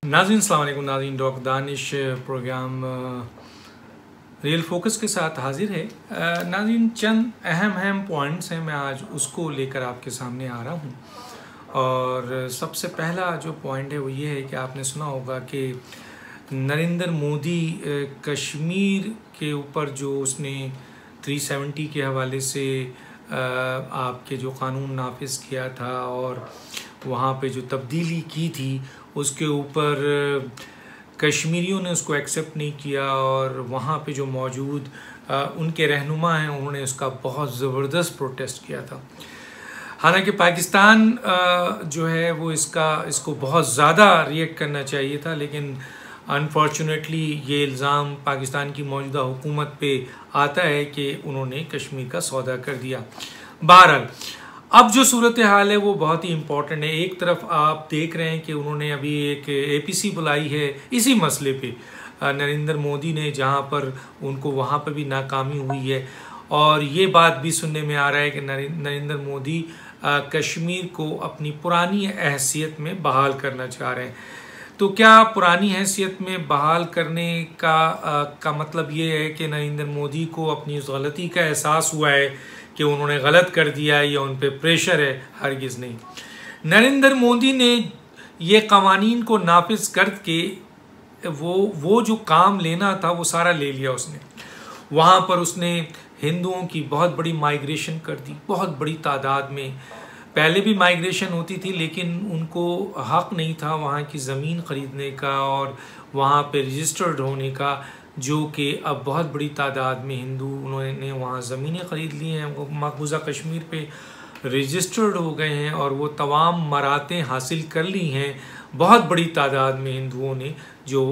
नाज़रीन अस्सलाम वालेकुम। नाज़रीन doctor Danish program Real Focus के साथ हाजिर है। नाज़रीन चंद अहम पॉइंट्स हैं, मैं आज उसको लेकर आपके सामने आ रहा हूँ। और सबसे पहला जो पॉइंट है वो ये है कि आपने सुना होगा कि नरेंद्र मोदी कश्मीर के ऊपर जो उसने 370 के हवाले से आपके जो कानून नाफिज किया था और वहाँ पे जो तब्दीली की थी उसके ऊपर कश्मीरियों ने उसको एक्सेप्ट नहीं किया और वहाँ पे जो मौजूद उनके रहनुमा हैं उन्होंने उसका बहुत ज़बरदस्त प्रोटेस्ट किया था। हालांकि पाकिस्तान जो है वो इसको बहुत ज़्यादा रिएक्ट करना चाहिए था, लेकिन अनफॉर्चुनेटली ये इल्ज़ाम पाकिस्तान की मौजूदा हुकूमत पे आता है कि उन्होंने कश्मीर का सौदा कर दिया। बहरहाल अब जो सूरत हाल है वो बहुत ही इम्पोर्टेंट है। एक तरफ आप देख रहे हैं कि उन्होंने अभी एक APC बुलाई है इसी मसले पे, नरेंद्र मोदी ने, जहां पर उनको वहां पर भी नाकामी हुई है। और ये बात भी सुनने में आ रहा है कि नरेंद्र मोदी कश्मीर को अपनी पुरानी हैसियत में बहाल करना चाह रहे हैं। तो क्या पुरानी हैसियत में बहाल करने का मतलब ये है कि नरेंद्र मोदी को अपनी उस गलती का एहसास हुआ है कि उन्होंने गलत कर दिया है या उन पे प्रेशर है? हरगिज़ नहीं। नरेंद्र मोदी ने ये कवानीन को नाफिज करके वो जो काम लेना था वो सारा ले लिया उसने। वहाँ पर उसने हिंदुओं की बहुत बड़ी माइग्रेशन कर दी, बहुत बड़ी तादाद में। पहले भी माइग्रेशन होती थी लेकिन उनको हक नहीं था वहाँ की ज़मीन ख़रीदने का और वहाँ पे रजिस्टर्ड होने का, जो कि अब बहुत बड़ी तादाद में हिंदू उन्होंने वहाँ ज़मीनें ख़रीद ली हैं, वो मकबूजा कश्मीर पे रजिस्टर्ड हो गए हैं और वो तमाम मरातें हासिल कर ली हैं। बहुत बड़ी तादाद में हिंदुओं ने जो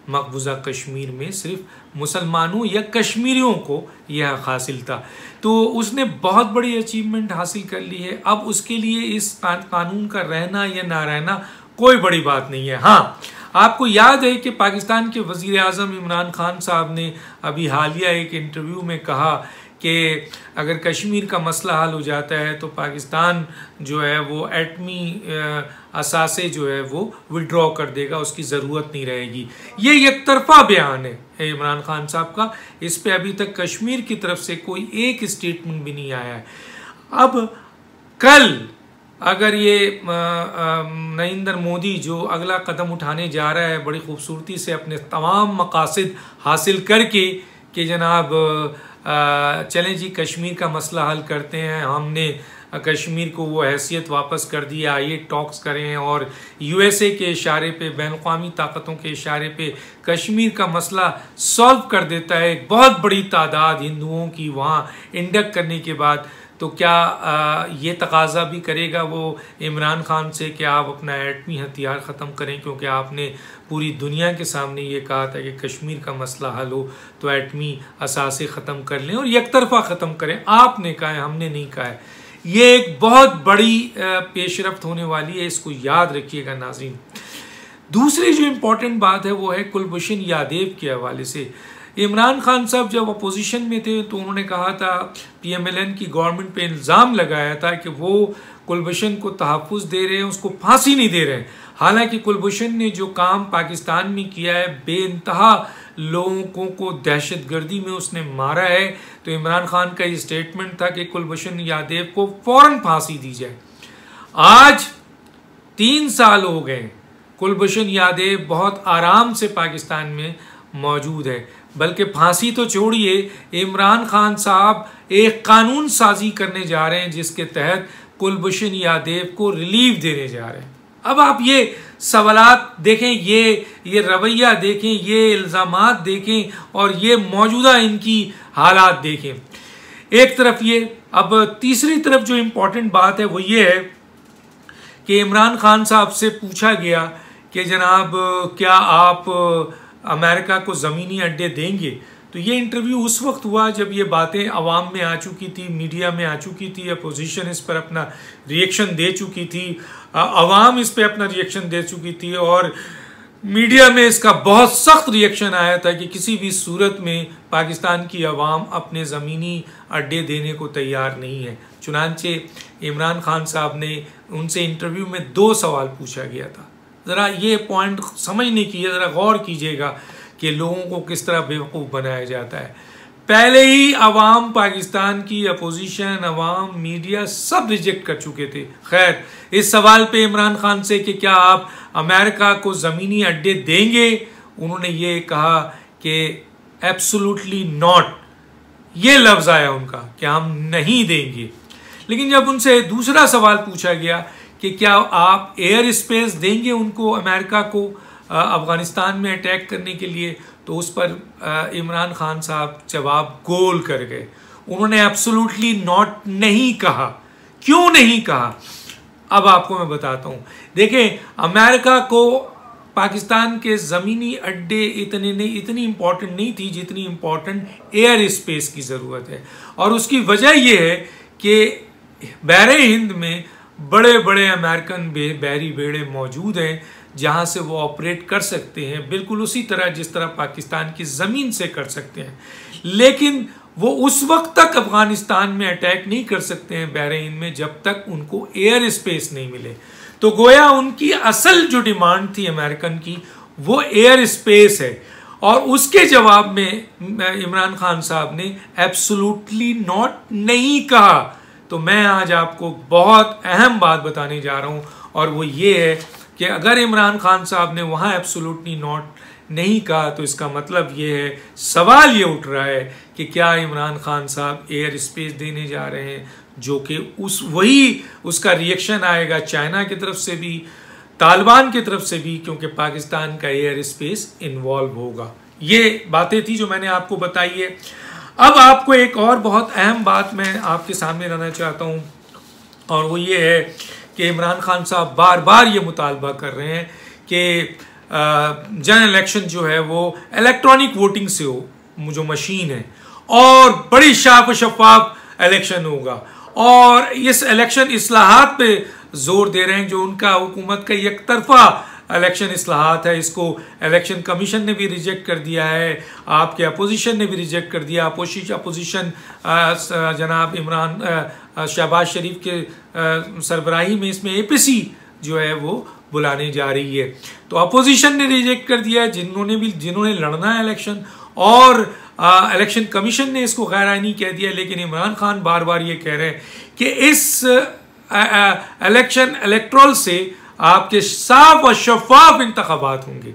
मकबूजा कश्मीर में सिर्फ मुसलमानों या कश्मीरियों को यह हासिल था, तो उसने बहुत बड़ी अचीवमेंट हासिल कर ली है। अब उसके लिए इस कानून का रहना या ना रहना कोई बड़ी बात नहीं है। हाँ, आपको याद है कि पाकिस्तान के वज़ीर आज़म इमरान खान साहब ने अभी हालिया एक इंटरव्यू में कहा कि अगर कश्मीर का मसला हल हो जाता है तो पाकिस्तान जो है वो एटमी असासे जो है वो विड्रॉ कर देगा, उसकी ज़रूरत नहीं रहेगी। ये एक तरफा बयान है इमरान खान साहब का, इस पे अभी तक कश्मीर की तरफ से कोई एक स्टेटमेंट भी नहीं आया है। अब कल अगर ये नरेंद्र मोदी जो अगला कदम उठाने जा रहा है बड़ी खूबसूरती से अपने तमाम मकासद हासिल करके कि जनाब चलें जी कश्मीर का मसला हल करते हैं, हमने कश्मीर को वो हैसियत वापस कर दी, आइए टॉक्स करें और USA के इशारे पे, बैनुक़वामी ताकतों के इशारे पे कश्मीर का मसला सॉल्व कर देता है एक बहुत बड़ी तादाद हिंदुओं की वहाँ इंडक्ट करने के बाद, तो क्या ये तकाजा भी करेगा वो इमरान खान से कि आप अपना एटमी हथियार ख़त्म करें, क्योंकि आपने पूरी दुनिया के सामने ये कहा था कि कश्मीर का मसला हल हो तो एटमी असासे ख़त्म कर लें और एक तरफा ख़त्म करें। आपने कहा है, हमने नहीं कहा है। ये एक बहुत बड़ी पेशरफ्त होने वाली है, इसको याद रखिएगा नाज़रीन। दूसरी जो इम्पोर्टेंट बात है वो है कुलभूषण यादव के हवाले से। इमरान खान साहब जब अपोजिशन में थे तो उन्होंने कहा था, PMLN की गवर्नमेंट पे इल्ज़ाम लगाया था कि वो कुलभूषण को तहफ़्फ़ुज़ दे रहे हैं, उसको फांसी नहीं दे रहे हैं। हालांकि कुलभूषण ने जो काम पाकिस्तान में किया है, बेइंतहा लोगों को दहशतगर्दी में उसने मारा है, तो इमरान खान का ये स्टेटमेंट था कि कुलभूषण यादव को फ़ौरन फांसी दी जाए। आज 3 साल हो गए, कुलभूषण यादव बहुत आराम से पाकिस्तान में मौजूद है, बल्कि फांसी तो छोड़िए, इमरान खान साहब एक कानून साजी करने जा रहे हैं जिसके तहत कुलभूषण यादव को रिलीफ देने जा रहे हैं। अब आप ये सवालात देखें, ये रवैया देखें, ये इल्ज़ामात देखें और ये मौजूदा इनकी हालात देखें। एक तरफ ये, अब तीसरी तरफ जो इम्पोर्टेंट बात है वो ये है कि इमरान खान साहब से पूछा गया कि जनाब क्या आप अमेरिका को ज़मीनी अड्डे देंगे, तो ये इंटरव्यू उस वक्त हुआ जब ये बातें अवाम में आ चुकी थी, मीडिया में आ चुकी थी, अपोजिशन इस पर अपना रिएक्शन दे चुकी थी, अवाम इस पर अपना रिएक्शन दे चुकी थी और मीडिया में इसका बहुत सख्त रिएक्शन आया था कि किसी भी सूरत में पाकिस्तान की अवाम अपने ज़मीनी अड्डे देने को तैयार नहीं है। चुनांचे इमरान खान साहब ने उनसे इंटरव्यू में 2 सवाल पूछा गया था। ज़रा ये पॉइंट समझने की ज़रा गौर कीजिएगा कि लोगों को किस तरह बेवकूफ़ बनाया जाता है। पहले ही अवाम, पाकिस्तान की अपोजिशन, अवाम, मीडिया सब रिजेक्ट कर चुके थे। खैर, इस सवाल पे इमरान खान से कि क्या आप अमेरिका को ज़मीनी अड्डे देंगे, उन्होंने ये कहा कि एब्सोल्युटली नॉट, ये लफ्ज़ आया उनका कि हम नहीं देंगे। लेकिन जब उनसे दूसरा सवाल पूछा गया कि क्या आप एयर स्पेस देंगे उनको, अमेरिका को अफ़गानिस्तान में अटैक करने के लिए, तो उस पर इमरान खान साहब जवाब गोल कर गए। उन्होंने एब्सोल्युटली नॉट नहीं कहा। क्यों नहीं कहा, अब आपको मैं बताता हूँ। देखें, अमेरिका को पाकिस्तान के ज़मीनी अड्डे इतनी इम्पोर्टेंट नहीं थी जितनी इम्पोर्टेंट एयर स्पेस की ज़रूरत है। और उसकी वजह यह है कि बहरे हिंद में बड़े बड़े अमेरिकन बहरी बेड़े मौजूद हैं जहां से वो ऑपरेट कर सकते हैं, बिल्कुल उसी तरह जिस तरह पाकिस्तान की ज़मीन से कर सकते हैं। लेकिन वो उस वक्त तक अफगानिस्तान में अटैक नहीं कर सकते हैं बहरे हिंद में जब तक उनको एयर स्पेस नहीं मिले। तो गोया उनकी असल जो डिमांड थी अमेरिकन की, वो एयर स्पेस है। और उसके जवाब में इमरान खान साहब ने एब्सोल्युटली नॉट नहीं कहा। तो मैं आज आपको बहुत अहम बात बताने जा रहा हूं, और वो ये है कि अगर इमरान खान साहब ने वहां एब्सोल्युटली नॉट नहीं कहा तो इसका मतलब ये है, सवाल ये उठ रहा है कि क्या इमरान खान साहब एयर स्पेस देने जा रहे हैं, जो कि उसका रिएक्शन आएगा चाइना की तरफ से भी, तालिबान की तरफ से भी, क्योंकि पाकिस्तान का एयर स्पेस इन्वॉल्व होगा। ये बातें थी जो मैंने आपको बताई है। अब आपको एक और बहुत अहम बात मैं आपके सामने लाना चाहता हूँ, और वो ये है कि इमरान खान साहब बार बार ये मुतालबा कर रहे हैं कि जनरल इलेक्शन जो है वो इलेक्ट्रॉनिक वोटिंग से हो, जो मशीन है, और बड़ी साफ शफाफ इलेक्शन होगा। और इस इलेक्शन इस्लाहात पे जोर दे रहे हैं, जो उनका हुकूमत का एक तरफा इलेक्शन इस्लाहात है। इसको इलेक्शन कमीशन ने भी रिजेक्ट कर दिया है, आपके अपोजिशन ने भी रिजेक्ट कर दिया। अपोजिशन जनाब शहबाज शरीफ के सरबराही में इसमें APC जो है वो बुलाने जा रही है। तो अपोजिशन ने रिजेक्ट कर दिया है, जिन्होंने लड़ना है इलेक्शन, और इलेक्शन कमीशन ने इसको गैर आईनी कह दिया। लेकिन इमरान खान बार बार ये कह रहे हैं कि इस इलेक्शन इलेक्ट्रोल से आपके साफ और शफाफ इंतखाबात होंगे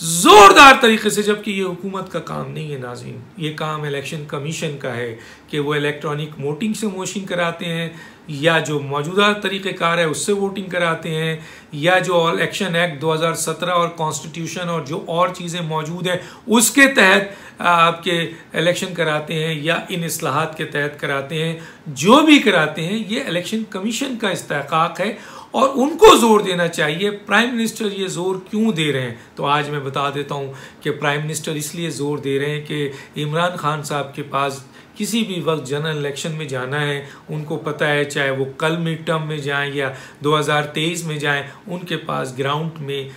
जोरदार तरीके से, जबकि ये हुकूमत का काम नहीं है नाज़रीन, ये काम इलेक्शन कमीशन का है कि वो इलेक्ट्रॉनिक वोटिंग से वोटिंग कराते हैं, या जो मौजूदा तरीक़ेकार है उससे वोटिंग कराते हैं, या जो इलेक्शन एक्ट 2017 और कॉन्स्टिट्यूशन और जो और चीज़ें मौजूद हैं उसके तहत आपके इलेक्शन कराते हैं, या इन इस्लाहात के तहत कराते हैं। जो भी कराते हैं ये इलेक्शन कमीशन का इस्तेहकाक है, और उनको जोर देना चाहिए। प्राइम मिनिस्टर ये जोर क्यों दे रहे हैं, तो आज मैं बता देता हूँ कि प्राइम मिनिस्टर इसलिए जोर दे रहे हैं कि इमरान खान साहब के पास किसी भी वक्त जनरल इलेक्शन में जाना है, उनको पता है, चाहे वो कल मिड टर्म में जाएं या 2023 में जाएं, उनके पास ग्राउंड में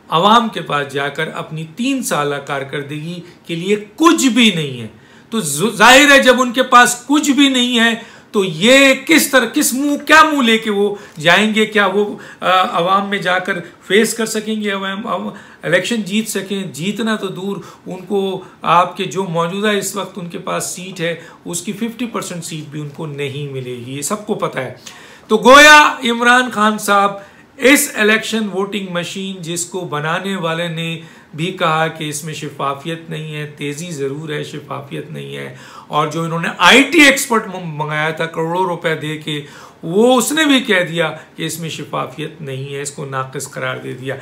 आवाम के पास जाकर अपनी 3 साल कारकर्दगी के लिए कुछ भी नहीं है। तो जाहिर है जब उनके पास कुछ भी नहीं है तो ये क्या मुंह लेके वो जाएंगे, क्या वो अवाम में जाकर फेस कर सकेंगे, इलेक्शन जीत सकें? जीतना तो दूर, उनको आपके जो मौजूदा इस वक्त उनके पास सीट है उसकी 50% सीट भी उनको नहीं मिलेगी, ये सबको पता है। तो गोया इमरान खान साहब इस इलेक्शन वोटिंग मशीन, जिसको बनाने वाले ने भी कहा कि इसमें शिफाफियत नहीं है, तेज़ी ज़रूर है, शिफाफियत नहीं है, और जो इन्होंने IT एक्सपर्ट मंगाया था करोड़ों रुपए दे के, वो उसने भी कह दिया कि इसमें शिफाफियत नहीं है, इसको नाक़िस करार दे दिया।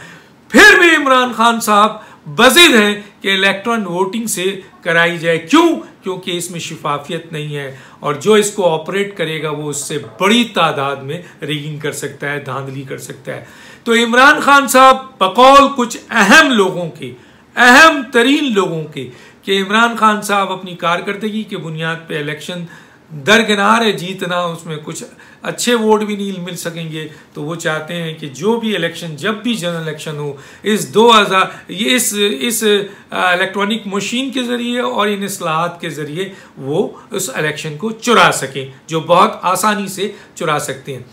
फिर भी इमरान खान साहब बज़िद हैं कि इलेक्ट्रॉनिक वोटिंग से कराई जाए। क्यों? क्योंकि इसमें शिफाफियत नहीं है, और जो इसको ऑपरेट करेगा वो उससे बड़ी तादाद में रिगिंग कर सकता है, धांधली कर सकता है। तो इमरान खान साहब बकौल कुछ अहम लोगों के, अहम तरीन लोगों के, कि इमरान खान साहब अपनी कारकर्दगी के बुनियाद पे इलेक्शन दरकिनार है जीतना, उसमें कुछ अच्छे वोट भी नहीं मिल सकेंगे, तो वो चाहते हैं कि जो भी इलेक्शन, जब भी जनरल इलेक्शन हो, इस इलेक्ट्रॉनिक मशीन के ज़रिए और इन इस्लाहात के ज़रिए वो उस इलेक्शन को चुरा सकें, जो बहुत आसानी से चुरा सकते हैं।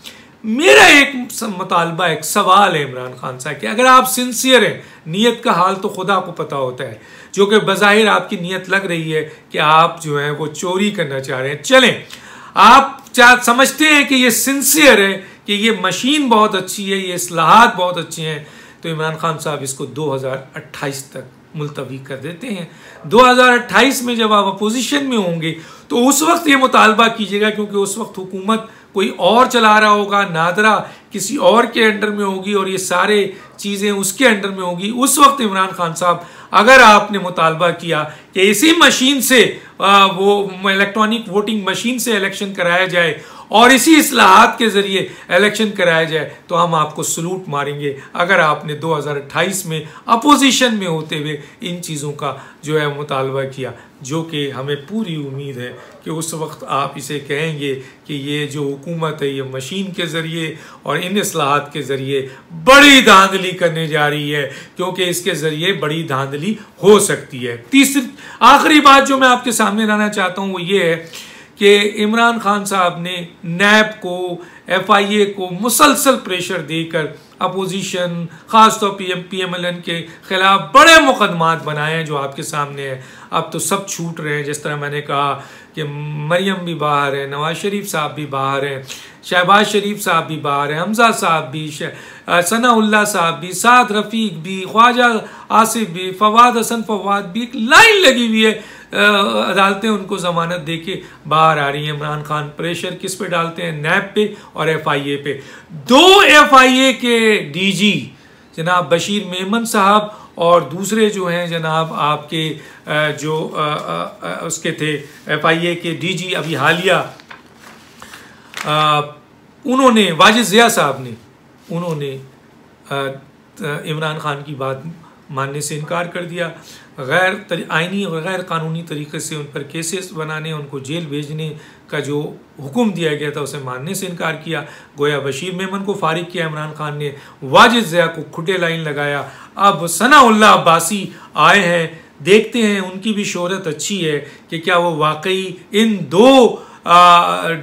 मेरा एक मुतालबा, एक सवाल है इमरान खान साहब कि अगर आप सिंसियर हैं, नीयत का हाल तो खुदा को पता होता है, जो कि बज़ाहिर आपकी नीयत लग रही है कि आप जो है वो चोरी करना चाह रहे हैं। चलें, आप समझते हैं कि ये सिंसियर है, कि ये मशीन बहुत अच्छी है, ये इस्लाहात बहुत अच्छे हैं, तो इमरान खान साहब इसको 2028 तक मुलतवी कर देते हैं। 2028 में जब आप अपोजिशन में होंगे तो उस वक्त ये मुतालबा कीजिएगा, क्योंकि उस वक्त हुकूमत कोई और चला रहा होगा, नादरा किसी और के अंडर में होगी और ये सारे चीज़ें उसके अंडर में होगी। उस वक्त इमरान खान साहब, अगर आपने मुतालबा किया कि इसी मशीन से वो इलेक्ट्रॉनिक वोटिंग मशीन से इलेक्शन कराया जाए और इसी इस्लाहात के ज़रिए इलेक्शन कराया जाए, तो हम आपको सलूट मारेंगे अगर आपने 2028 में अपोजिशन में होते हुए इन चीज़ों का जो है मुतालबा किया, जो कि हमें पूरी उम्मीद है कि उस वक्त आप इसे कहेंगे कि ये जो हुकूमत है ये मशीन के ज़रिए और इन इस्लाहात के ज़रिए बड़ी धांधली करने जा रही है, क्योंकि इसके ज़रिए बड़ी धांधली हो सकती है। तीसरी आखिरी बात जो मैं आपके सामने लाना चाहता हूँ वो ये है कि इमरान खान साहब ने नैब को, FIA को मुसलसल प्रेशर देकर अपोजिशन, ख़ासतौर पर PMLN के ख़िलाफ़ बड़े मुकदमात बनाए हैं जो आपके सामने है। अब तो सब छूट रहे हैं, जिस तरह मैंने कहा कि मरियम भी बाहर है, नवाज शरीफ साहब भी बाहर हैं, शहबाज शरीफ साहब भी बाहर हैं, हमजा साहब भी, सनाउल्लाह साहब भी, साद रफ़ीक भी, ख्वाजा आसिफ भी, फवाद हसन फवाद भी, एक लाइन लगी हुई है। अदालतें उनको ज़मानत दे के बाहर आ रही हैं। इमरान खान प्रेशर किस पे डालते हैं? नैब पे और FIA पे। 2 FIA के DG जनाब बशीर मेमन साहब और दूसरे जो हैं जनाब आपके जो उसके थे FIA के DG अभी हालिया, उन्होंने, वाजिद ज़िया साहब ने, उन्होंने इमरान खान की बात मानने से इनकार कर दिया। गैर आइनी और गैर कानूनी तरीके से उन पर केसेस बनाने, उनको जेल भेजने का जो हुक्म दिया गया था उसे मानने से इनकार किया। गोया बशीर मेमन को फारिग किया इमरान खान ने, वाजिद ज़िया को खुटे लाइन लगाया। अब सनाउल्लाह अब्बासी आए हैं, देखते हैं उनकी भी शोहरत अच्छी है कि क्या वो वाकई इन 2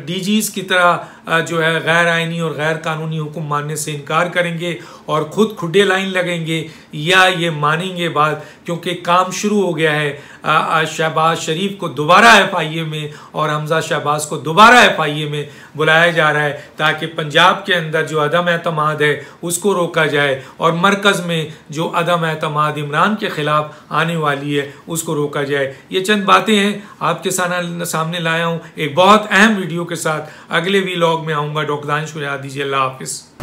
DGs की तरह जो है गैर आइनी और गैर कानूनी हुक्म मानने से इनकार करेंगे और ख़ुद खुडे लाइन लगेंगे, या ये मानेंगे बात, क्योंकि काम शुरू हो गया है। शहबाज शरीफ को दोबारा FIA में और हमजा शहबाज को दोबारा FIA में बुलाया जा रहा है, ताकि पंजाब के अंदर जो अदम एतमाद है उसको रोका जाए और मरकज़ में जो अदम एतमाद इमरान के ख़िलाफ़ आने वाली है उसको रोका जाए। ये चंद बातें हैं आपके सामने लाया हूँ एक बहुत अहम वीडियो के साथ। अगले व्लॉग में आऊँगा। डॉक्टर दानिश को याद दीजिए। अल्लाह हाफ़िज़।